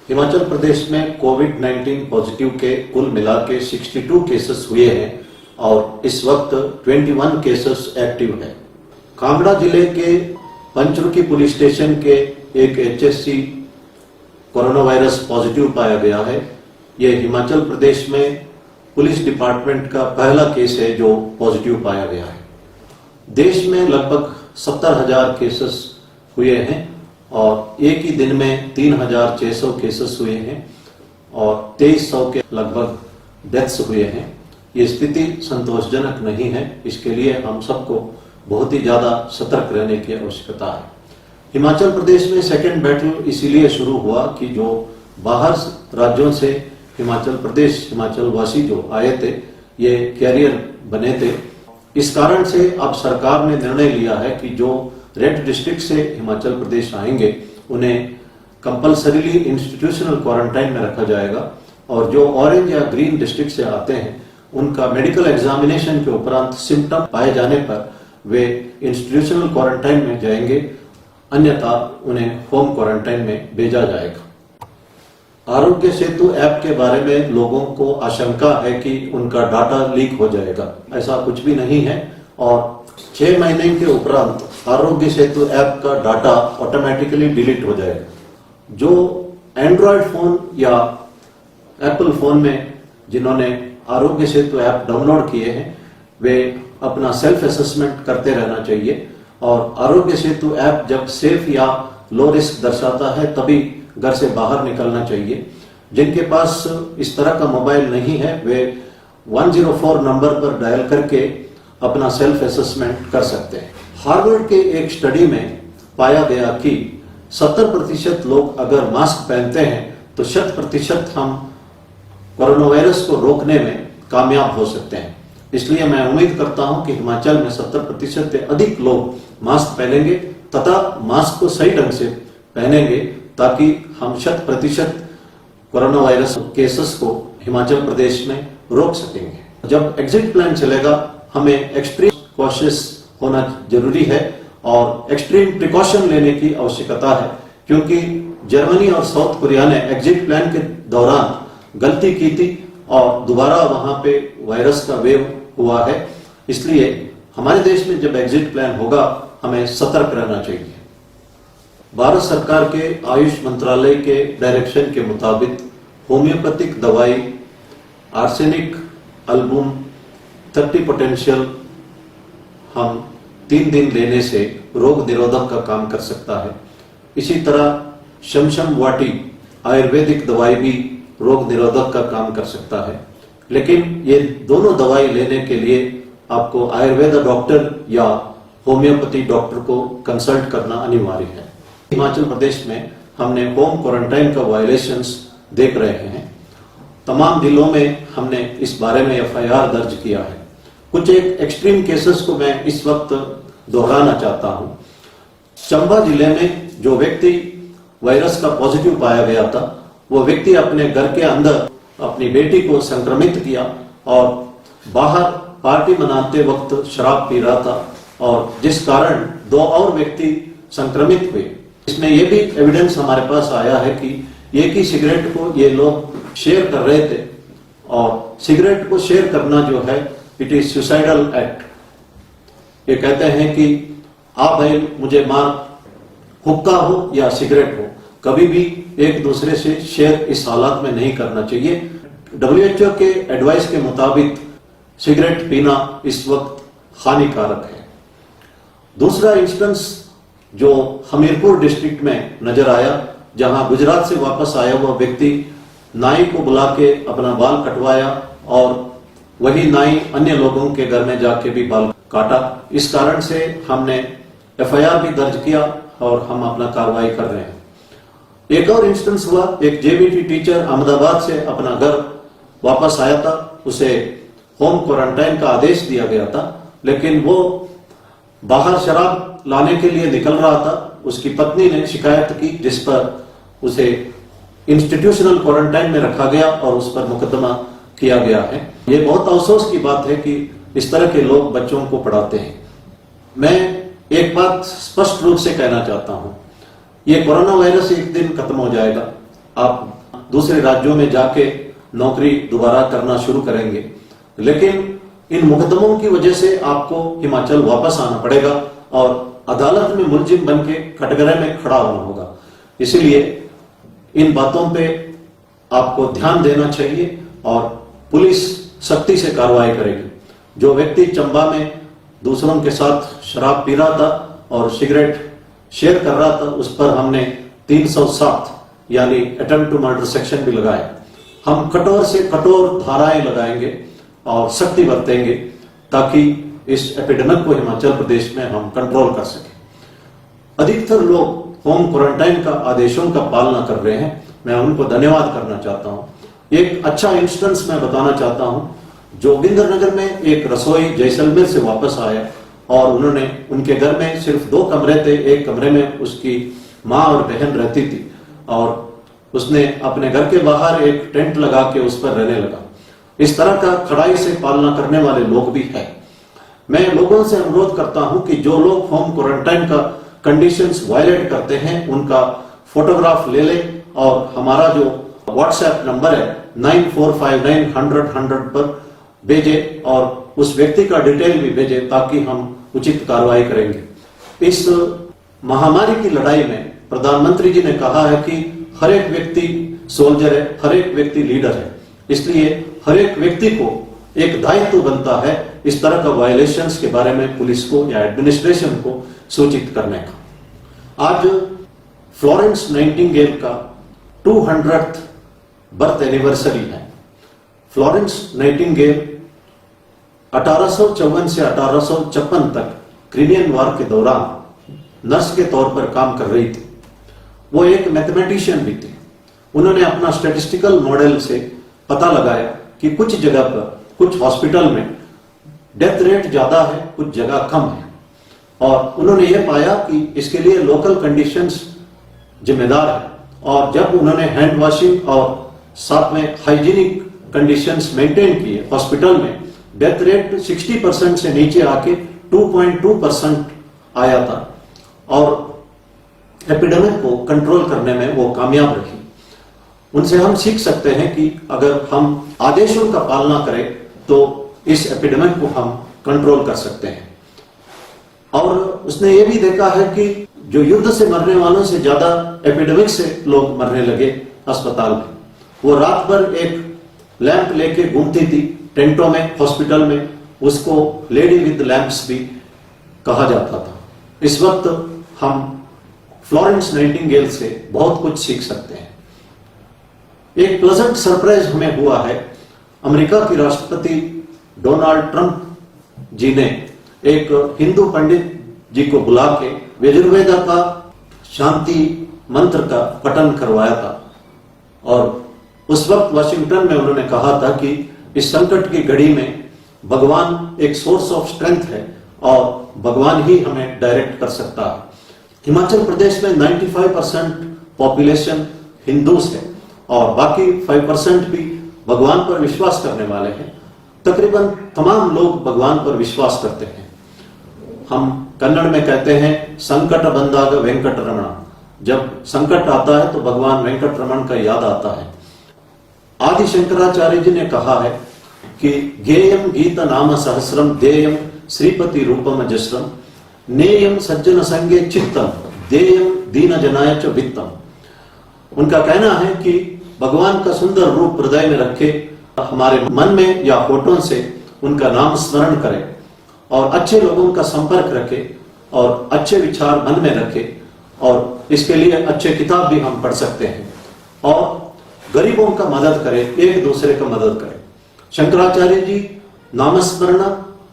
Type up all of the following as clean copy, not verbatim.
हिमाचल प्रदेश में कोविड-19 पॉजिटिव के कुल मिला के 62 केसेस हुए हैं और इस वक्त 21 केसेस एक्टिव हैं। कांगड़ा जिले के पंचरुखी पुलिस स्टेशन के एक एचएससी कोरोना वायरस पॉजिटिव पाया गया है। यह हिमाचल प्रदेश में पुलिस डिपार्टमेंट का पहला केस है जो पॉजिटिव पाया गया है। देश में लगभग 70,000 केसेस हुए हैं और एक ही दिन में 3,600 केसेस हुए हैं और 2,300 के लगभग डेथ्स हुए हैं। ये स्थिति संतोषजनक नहीं है। इसके लिए हम सबको बहुत ही ज्यादा सतर्क रहने की आवश्यकता है। हिमाचल प्रदेश में सेकेंड बैटल इसीलिए शुरू हुआ कि जो बाहर राज्यों से हिमाचल वासी जो आए थे, ये कैरियर बने थे। इस कारण से अब सरकार ने निर्णय लिया है कि जो रेड डिस्ट्रिक्ट से हिमाचल प्रदेश आएंगे उन्हें कंपल्सरीली इंस्टीट्यूशनल क्वारंटाइन में रखा जाएगा और जो ऑरेंज या ग्रीन डिस्ट्रिक्ट से आते हैं उनका मेडिकल एग्जामिनेशन के उपरांत सिम्टम पाए जाने पर वे इंस्टीट्यूशनल क्वारंटाइन में जाएंगे, अन्यथा उन्हें होम क्वारंटाइन में भेजा जाएगा। आरोग्य सेतु ऐप के बारे में लोगों को आशंका है कि उनका डाटा लीक हो जाएगा। ऐसा कुछ भी नहीं है और 6 महीने के उपरांत आरोग्य सेतु ऐप का डाटा ऑटोमेटिकली डिलीट हो जाएगा। जो एंड्रॉयड फोन या एप्पल फोन में जिन्होंने आरोग्य सेतु ऐप डाउनलोड किए हैं वे अपना सेल्फ असेसमेंट करते रहना चाहिए और आरोग्य सेतु ऐप जब सेफ या लो रिस्क दर्शाता है तभी घर से बाहर निकलना चाहिए। जिनके पास इस तरह का मोबाइल नहीं है वे 104 नंबर पर डायल करके अपना सेल्फ असेसमेंट कर सकते हैं। हार्वर्ड के एक स्टडी में पाया गया कि 70% लोग अगर मास्क पहनते हैं तो 100% हम कोरोना वायरस को रोकने में कामयाब हो सकते हैं। इसलिए मैं उम्मीद करता हूं कि हिमाचल में 70% से अधिक लोग मास्क पहनेंगे तथा मास्क को सही ढंग से पहनेंगे ताकि हम 100% कोरोना वायरस केसेस को हिमाचल प्रदेश में रोक सकेंगे। जब एग्जिट प्लान चलेगा हमें एक्सट्रीम कॉशियस होना जरूरी है और एक्सट्रीम प्रिकॉशन लेने की आवश्यकता है, क्योंकि जर्मनी और साउथ कोरिया ने एग्जिट प्लान के दौरान गलती की थी और दोबारा वहां पे वायरस का वेव हुआ है। इसलिए हमारे देश में जब एग्जिट प्लान होगा हमें सतर्क रहना चाहिए। भारत सरकार के आयुष मंत्रालय के डायरेक्शन के मुताबिक होम्योपैथिक दवाई आर्सेनिक एल्बुम 30 पोटेंशियल हम 3 दिन लेने से रोग निरोधक का काम कर सकता है। इसी तरह शमशम वाटी आयुर्वेदिक दवाई भी रोग निरोधक का काम कर सकता है, लेकिन ये दोनों दवाई लेने के लिए आपको आयुर्वेद डॉक्टर या होम्योपैथी डॉक्टर को कंसल्ट करना अनिवार्य है। हिमाचल प्रदेश में हमने होम क्वारंटाइन का वायलेशंस देख रहे हैं। तमाम जिलों में हमने इस बारे में एफआईआर दर्ज किया है। कुछ एक एक्सट्रीम केसेस को मैं इस वक्त दोहराना चाहता हूं। चंबा जिले में जो व्यक्ति वायरस का पॉजिटिव पाया गया था वो व्यक्ति अपने घर के अंदर अपनी बेटी को संक्रमित किया और बाहर पार्टी मनाते वक्त शराब पी रहा था और जिस कारण 2 और व्यक्ति संक्रमित हुए। इसमें यह भी एविडेंस हमारे पास आया है कि एक ही सिगरेट को ये लोग शेयर कर रहे थे और सिगरेट को शेयर करना जो है इट इज सुसाइडल एक्ट। ये कहते हैं कि आप भाई मुझे मार, हुक्का हो या सिगरेट हो, कभी भी एक दूसरे से शेयर इस हालात में नहीं करना चाहिए। WHO के एडवाइस के मुताबिक सिगरेट पीना इस वक्त हानिकारक है। दूसरा इंस्टेंस जो हमीरपुर डिस्ट्रिक्ट में नजर आया, जहां गुजरात से वापस आया हुआ व्यक्ति नाई को बुला के अपना बाल कटवाया और वही नाई अन्य लोगों के घर में जाके भी बाल काटा। इस कारण से हमने एफआईआर भी दर्ज किया और हम अपना कार्रवाई कर रहे हैं। एक और इंस्टेंस हुआ, एक जेबीटी टीचर अहमदाबाद से अपना घर वापस आया था, उसे होम क्वारंटाइन का आदेश दिया गया था, लेकिन वो बाहर शराब लाने के लिए निकल रहा था। उसकी पत्नी ने शिकायत की जिस पर उसे इंस्टीट्यूशनल क्वारंटाइन में रखा गया और उस पर मुकदमा किया गया है। ये बहुत अफसोस की बात है कि इस तरह के लोग बच्चों को पढ़ाते हैं। मैं एक बात स्पष्ट रूप से कहना चाहता हूं, ये कोरोना वायरस एक दिन खत्म हो जाएगा। आप दूसरे राज्यों में जाके नौकरी दोबारा करना शुरू करेंगे, लेकिन इन मुकदमों की वजह से आपको हिमाचल वापस आना पड़ेगा और अदालत में मुलजिम बन के कटघरे में खड़ा होना होगा। इसलिए इन बातों पे आपको ध्यान देना चाहिए और पुलिस सख्ती से कार्रवाई करेगी। जो व्यक्ति चंबा में दूसरों के साथ शराब पी रहा था और सिगरेट शेयर कर रहा था, उस पर हमने 307 यानी अटेम्प्ट टू मर्डर सेक्शन भी लगाया। हम कठोर से कठोर धाराएं लगाएंगे और सख्ती बरतेंगे ताकि इस एपिडेमिक को हिमाचल प्रदेश में हम कंट्रोल कर सकें। अधिकतर लोग होम क्वारंटाइन का आदेशों का पालना कर रहे हैं, मैं उनको धन्यवाद करना चाहता हूं। एक अच्छा इंस्टेंस मैं बताना चाहता हूं। जोगिंद्रनगर में एक रसोई जैसलमेर से वापस आया और उन्होंने उनके घर में सिर्फ 2 कमरे थे, एक कमरे में उसकी माँ और बहन रहती थी और उसने अपने घर के बाहर एक टेंट लगा के उस पर रहने लगा। इस तरह का कड़ाई से पालना करने वाले लोग भी हैं। मैं लोगों से अनुरोध करता हूं कि जो लोग होम क्वारंटाइन का कंडीशंस वायलेट करते हैं उनका फोटोग्राफ ले लें और हमारा जो व्हाट्सएप नंबर है 9459 पर भेजे और उस व्यक्ति का डिटेल भी भेजे ताकि हम उचित कार्रवाई करेंगे। इस महामारी की लड़ाई में प्रधानमंत्री जी ने कहा है कि हर एक व्यक्ति सोल्जर है, हर एक व्यक्ति लीडर है, इसलिए हर एक व्यक्ति को एक दायित्व बनता है इस तरह का वायलेशंस के बारे में पुलिस को या एडमिनिस्ट्रेशन को सूचित करने का। आज फ्लोरेंस नाइटिंगेल का 200th बर्थ एनिवर्सरी है। फ्लोरेंस नाइटिंगेल 1854 से 1856 तक क्रिमियन वॉर के दौरान नर्स के तौर पर काम कर रही थी। वो एक मैथमेटिशियन भी थी। उन्होंने अपना स्टैटिस्टिकल मॉडल से पता लगाया कि कुछ जगह पर, कुछ हॉस्पिटल में डेथ रेट ज्यादा है, कुछ जगह कम है और उन्होंने ये पाया कि इसके लिए लोकल कंडीशंस जिम्मेदार है। और जब उन्होंने हैंड वॉशिंग और साथ में हाइजीनिक कंडीशंस मेंटेन किए, हॉस्पिटल में डेथ रेट 60% से नीचे आके 2.2% आया था और एपिडेमिक को कंट्रोल करने में वो कामयाब रही। उनसे हम सीख सकते हैं कि अगर हम आदेशों का पालना करें तो इस एपिडेमिक को हम कंट्रोल कर सकते हैं। और उसने ये भी देखा है कि जो युद्ध से मरने वालों से ज्यादा एपिडेमिक से लोग मरने लगे अस्पताल में। वो रात भर एक लैंप लेके घूमती थी टेंटों में, हॉस्पिटल में, उसको लेडी विद लैंप्स भी कहा जाता था। इस वक्त हम फ्लोरेंस नाइटिंगेल से बहुत कुछ सीख सकते हैं। एक प्लेजेंट सरप्राइज हमें हुआ है। अमेरिका के राष्ट्रपति डोनाल्ड ट्रंप जी ने एक हिंदू पंडित जी को बुला के यजुर्वेदा का शांति मंत्र का पठन करवाया था और उस वक्त वाशिंगटन में उन्होंने कहा था कि इस संकट की घड़ी में भगवान एक सोर्स ऑफ स्ट्रेंथ है और भगवान ही हमें डायरेक्ट कर सकता है। हिमाचल प्रदेश में 95% पॉपुलेशन हिंदूस है और बाकी 5% भी भगवान पर विश्वास करने वाले हैं। तकरीबन तमाम लोग भगवान पर विश्वास करते हैं। हम कन्नड़ में कहते हैं संकट बंदाग वेंकट रमण। जब संकट आता है तो भगवान वेंकट रमण का याद आता है। आदि शंकराचार्य जी ने कहा है कि गेयम गीत नाम सहस्रम देयम श्रीपति रूपम जस्रम नेयम सज्जन संगे चित्तम देयम दीन जनाय च वित्तम। उनका कहना है कि भगवान का सुंदर रूप हृदय में रखे, हमारे मन में या होठों से उनका नाम स्मरण करें और अच्छे लोगों का संपर्क रखे और अच्छे विचार मन में रखे और इसके लिए अच्छे किताब भी हम पढ़ सकते हैं और गरीबों का मदद करें, एक दूसरे का मदद करें। शंकराचार्य जी नामस्मरण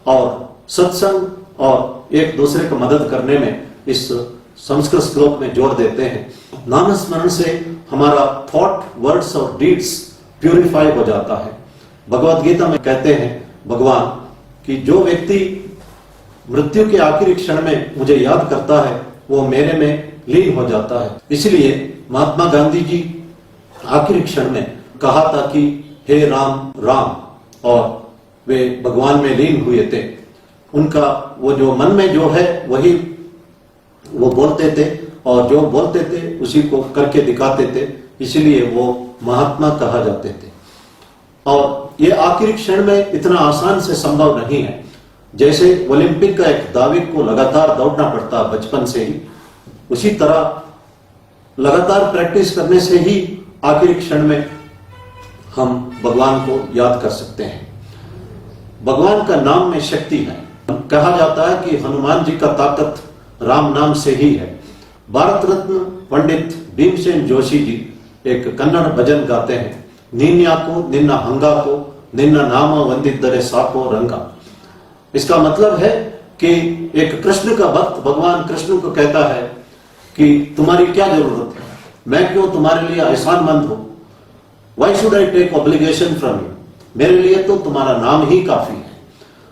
और सत्संग और एक दूसरे का मदद करने में इस संस्कृत श्लोक में जोर देते हैं। नामस्मरण से हमारा थॉट, वर्ड्स और डीड्स प्यूरिफाई हो जाता है। भगवत गीता में कहते हैं भगवान कि जो व्यक्ति मृत्यु के आखिरी क्षण में मुझे याद करता है वो मेरे में लीन हो जाता है। इसलिए महात्मा गांधी जी आखिरी क्षण में कहा था कि हे राम राम, और वे भगवान में लीन हुए थे। उनका वो जो मन में जो है वही वो बोलते थे और जो बोलते थे उसी को करके दिखाते थे। इसलिए वो महात्मा कहा जाते थे। और ये आखिरी क्षण में इतना आसान से संभव नहीं है। जैसे ओलंपिक का एक दाविक को लगातार दौड़ना पड़ता बचपन से ही, उसी तरह लगातार प्रैक्टिस करने से ही आखिरी क्षण में हम भगवान को याद कर सकते हैं। भगवान का नाम में शक्ति है। कहा जाता है कि हनुमान जी का ताकत राम नाम से ही है। भारत रत्न पंडित भीमसेन जोशी जी एक कन्नड़ भजन गाते हैं, नीन्याको निन्ना हंगाको निन्ना नाम वंदिद्दरे साको रंगा। इसका मतलब है कि एक कृष्ण का भक्त भगवान कृष्ण को कहता है कि तुम्हारी क्या जरूरत है, मैं क्यों तुम्हारे लिए एहसानमंद हूं, why should I take obligation from you, मेरे लिए तो तुम्हारा नाम ही काफी है।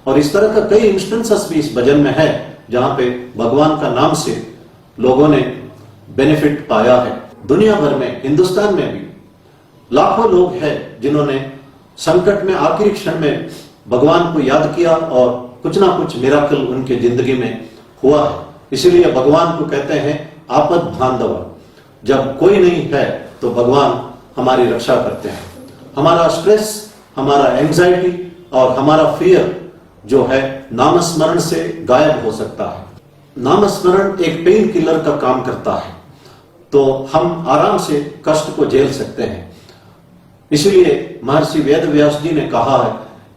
और इस तरह का कई इंस्टेंसेस भी इस भजन में है जहां पे भगवान का नाम से लोगों ने बेनिफिट पाया है। दुनिया भर में, हिंदुस्तान में भी लाखों लोग हैं जिन्होंने संकट में आखिरी क्षण में भगवान को याद किया और कुछ ना कुछ मिराकल उनके जिंदगी में हुआ है। इसीलिए भगवान को कहते हैं आपद बांधव। जब कोई नहीं है तो भगवान हमारी रक्षा करते हैं। हमारा स्ट्रेस, हमारा एंजाइटी और हमारा फियर जो है नामस्मरण से गायब हो सकता है। नामस्मरण एक पेन किलर का काम करता है, तो हम आराम से कष्ट को झेल सकते हैं। इसलिए महर्षि वेदव्यास जी ने कहा है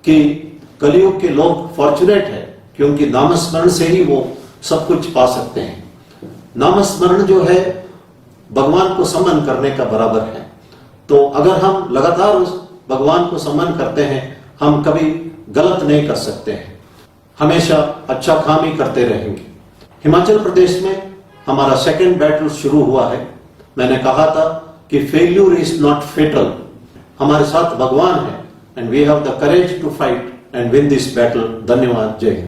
कि कलयुग के लोग फॉर्चुनेट है क्योंकि नामस्मरण से ही वो सब कुछ पा सकते हैं। नामस्मरण जो है भगवान को समन करने का बराबर है। तो अगर हम लगातार उस भगवान को समन करते हैं, हम कभी गलत नहीं कर सकते हैं, हमेशा अच्छा काम ही करते रहेंगे। हिमाचल प्रदेश में हमारा सेकंड बैटल शुरू हुआ है। मैंने कहा था कि फेल्यूर इज नॉट फेटल। हमारे साथ भगवान है and we have the courage to fight and win this battle. धन्यवाद। जय हिंद।